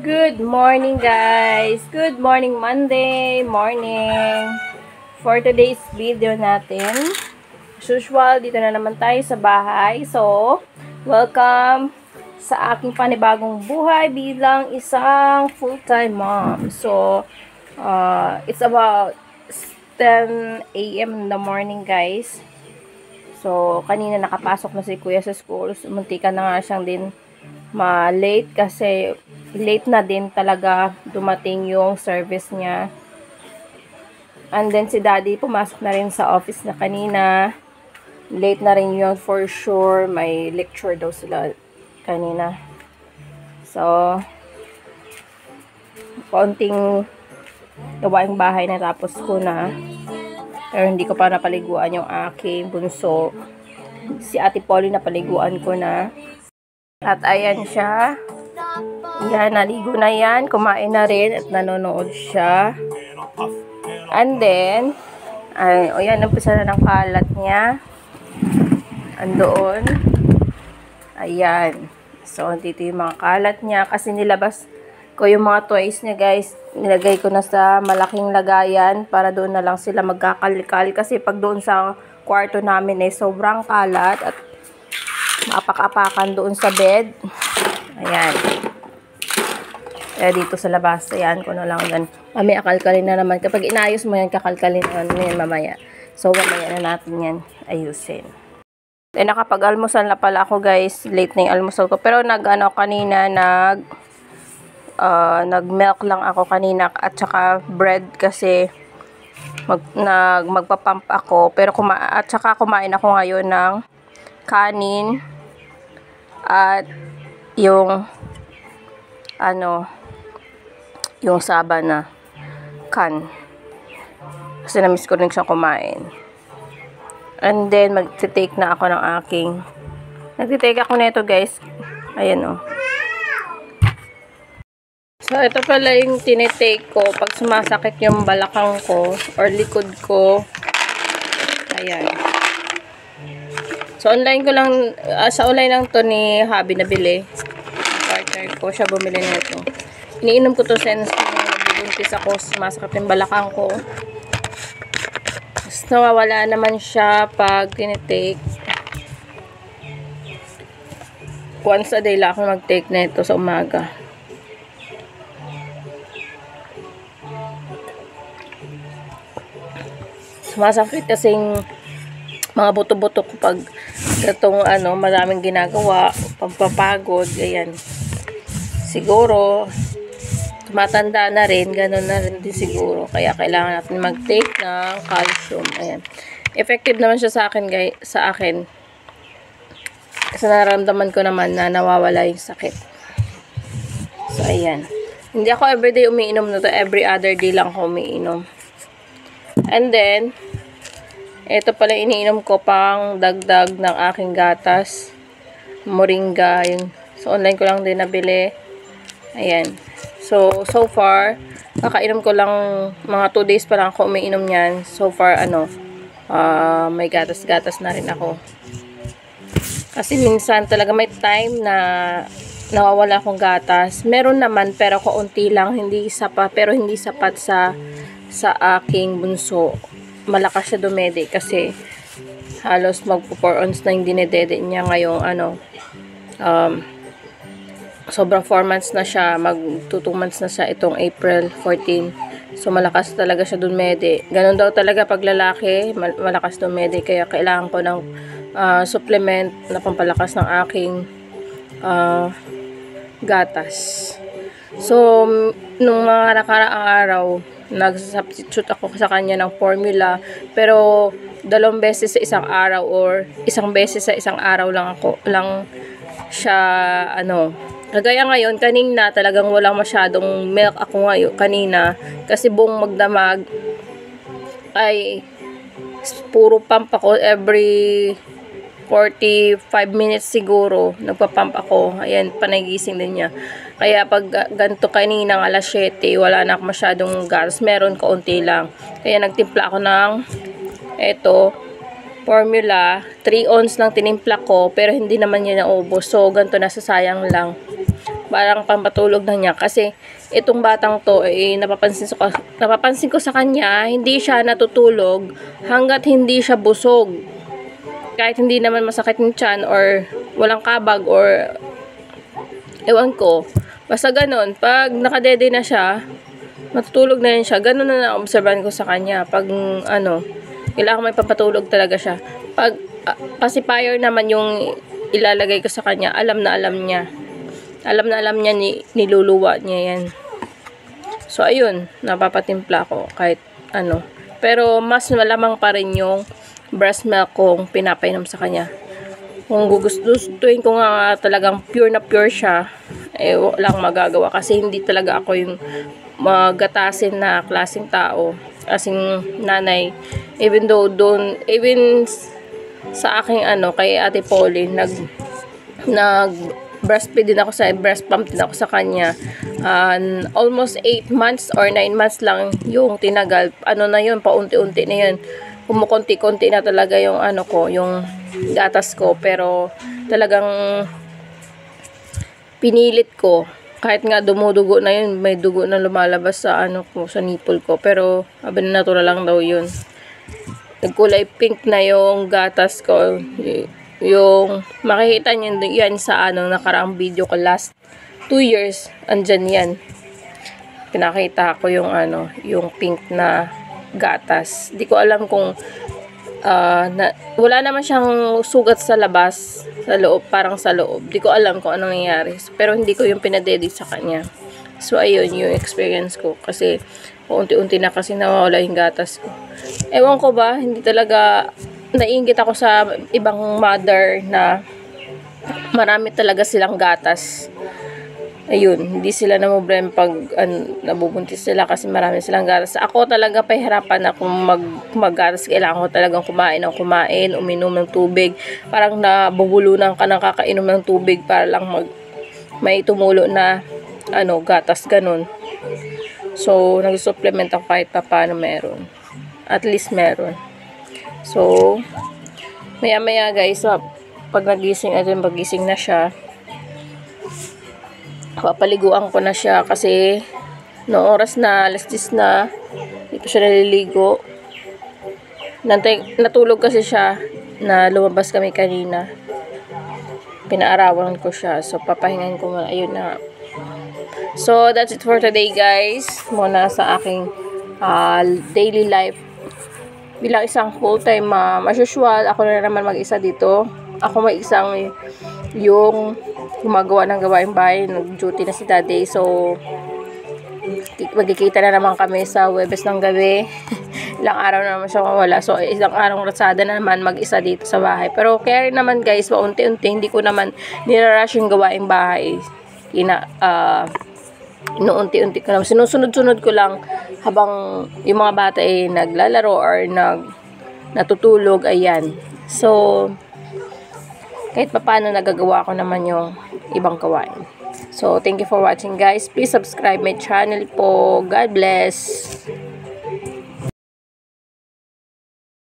Good morning guys! Good morning Monday morning! For today's video natin, as usual, dito na naman tayo sa bahay. So, welcome sa aking panibagong buhay bilang isang full-time mom. So, it's about 10 a.m. in the morning guys. So, kanina nakapasok na si Kuya sa school. Muntika na nga siyang din ma-late kasi late na din talaga dumating yung service niya. And then si Daddy pumasok na rin sa office na kanina. Late na rin yun for sure. May lecture daw sila kanina. So, konting gawaing bahay na tapos ko na. Pero hindi ko pa napaliguan yung aking bunso. Si Ate Polly napaliguan ko na. At ayan siya. Yan, naligo na yan. Kumain na rin at nanonood siya. And then, o yan, nampisa na ng kalat niya. Andoon. Ayan. So, dito yung mga kalat niya. Kasi nilabas ko yung mga toys niya, guys. Nilagay ko na sa malaking lagayan para doon na lang sila magkakalikal. Kasi pag doon sa kwarto namin ay sobrang kalat at apak-apakan doon sa bed. Ayan. Kaya dito sa labas, ayan ko na lang yan. Mamaya kalkalin na naman. Kapag inayos mo yan, kakalkalin na yan mamaya. So, mamaya na natin yan ayusin. Then, nakapag-almusal na pala ako, guys. Late na yung almusal ko. Pero kanina, nag-milk lang ako kanina at saka bread kasi magpapump ako. Pero at saka kumain ako ngayon ng kanin at yung yung saba na kan. Kasi na-miss ko rin siyang kumain. And then, mag-take na ako ng nag-take ako na ito, guys. Ayan, o. So, ito pala yung tinitake ko pag sumasakit yung balakang ko or likod ko. Ayan. So, online ko lang, sa online lang to ni Habi nabili. Partner ko, siya bumili nito. Iniinom ko to since nagbubuntis ako, sumasakit yung balakang ko. Tapos nawawala naman siya pag tinitake. Once a day lang ako mag-take na ito sa umaga. Sumasakit kasing mga buto-buto ko pag itong maraming ginagawa, pampapagod, ayan. Siguro, tumatanda na rin, ganun na rin din siguro. Kaya kailangan natin mag-take ng calcium, ayan. Effective naman siya sa akin, guys, sa akin. Kasi nararamdaman ko naman na nawawala yung sakit. So, ayan. Hindi ako everyday umiinom na to, every other day lang ako umiinom. And then, ito pala iniinom ko pang dagdag ng aking gatas. Moringa. Yun. So, online ko lang din nabili. Ayan. So far, kakainom ko lang mga 2 days pa lang ako umiinom niyan. So far, may gatas-gatas na rin ako. Kasi minsan talaga may time na nawawala akong gatas. Meron naman, pero kaunti lang. Pero hindi sapat sa aking bunso. Malakas siya dumede kasi halos magpo 4 ounce na yung dinedede niya ngayong sobrang 4 months na siya, mag 2 months na siya itong April 14. So malakas talaga siya dumede. Ganun daw talaga pag lalaki, malakas dumede, kaya kailangan ko ng supplement na pampalakas ng aking gatas. So nung mga nakaraang araw, nag-substitute ako sa kanya ng formula, pero 2 beses sa isang araw or 1 beses sa isang araw lang siya kagaya ngayon, kanina talagang walang masyadong milk ako ngayon kanina kasi buong magdamag ay puro pump ako every 45 minutes siguro, nagpa-pump ako. Ayan, panagising din niya. Kaya pag ganito kanina ng alas 7, wala na ako masyadong gas. Meron kaunti lang. Kaya nagtimpla ako ng formula. 3 ounce lang tinimpla ko, pero hindi naman niya naubos. So, ganito nasasayang lang. parang pampatulog na niya. Kasi itong batang to, napapansin ko sa kanya, hindi siya natutulog hanggat hindi siya busog. Kahit hindi naman masakit yung tiyan or walang kabag or ewan ko. Basta ganun, pag nakadede na siya, matutulog na yun siya. Ganun na na-observan ko sa kanya. Pag kailangan may pampatulog talaga siya. Pag pacifier naman yung ilalagay ko sa kanya, alam na alam niya. Alam na alam niya, niluluwa niya yan. So, ayun, napapatimpla ko kahit Pero, mas malamang pa rin yung breast milk kong pinapainom sa kanya. Kung gugustuhin ko nga talagang pure na pure siya, walang magagawa. Kasi hindi talaga ako yung magatasin na klaseng tao. Kasing nanay. Even sa aking kay Ate Pauline, nag breastfeed din ako breast pump din ako sa kanya. Almost 8 months or 9 months lang yung tinagal. Na yun, paunti-unti na yun. Kumukunti-kunti na talaga yung yung gatas ko. Pero talagang pinilit ko. Kahit nga dumudugo na yun, may dugo na lumalabas sa sa nipple ko. Pero natural lang daw yun. Nagkulay pink na yung gatas ko. Yung makikita nyo yan sa nakaraang video ko last 2 years, andyan yan. Pinakita ko yung yung pink na gatas. Di ko alam kung wala naman siyang sugat sa labas, sa loob, parang sa loob. Di ko alam kung anong nangyari. Pero hindi ko yung pinadedi sa kanya. So, ayun yung experience ko. Kasi, unti-unti na kasi nawawala yung gatas ko. Ewan ko ba, hindi talaga naiinggit ako sa ibang mother na marami talaga silang gatas. Ayun, hindi sila namoblema pag nabubuntis sila kasi marami silang gatas. Ako talaga pahirapan ako maggatas. Kailangan ko talagang kumain, uminom ng tubig. Parang nabubulunan ka ng kakainom ng tubig para lang may tumulo na gatas, ganun. So, nag-supplement ako kahit paano meron. At least meron. So, maya-maya guys, pag nagising na siya, papaliguan ko na siya kasi noong oras na alas 10 na, dito siya naliligo. Natulog kasi siya na lumabas kami kanina. Pinaarawan ko siya. So, papahingan ko muna. Ayun na. So, that's it for today guys. Muna sa aking daily life. Bilang isang full-time mom, as usual, ako na naman mag-isa dito. Ako may isang yung gumagawa ng gawaing bahay, nag-duty na si Daddy. So, magkikita na naman kami sa Huwebes ng gabi. Ilang araw na naman siya mawala. So, isang araw ratsada na naman mag-isa dito sa bahay. Pero, kaya rin naman guys, paunti-unti, hindi ko naman nirarush yung gawaing bahay. Inuunti-unti ko lang. Sinusunod-sunod ko lang habang yung mga bata ay naglalaro or natutulog. Ayan. So, kahit paano nagagawa ko naman yung ibang gawain. So, thank you for watching guys. Please subscribe my channel po. God bless.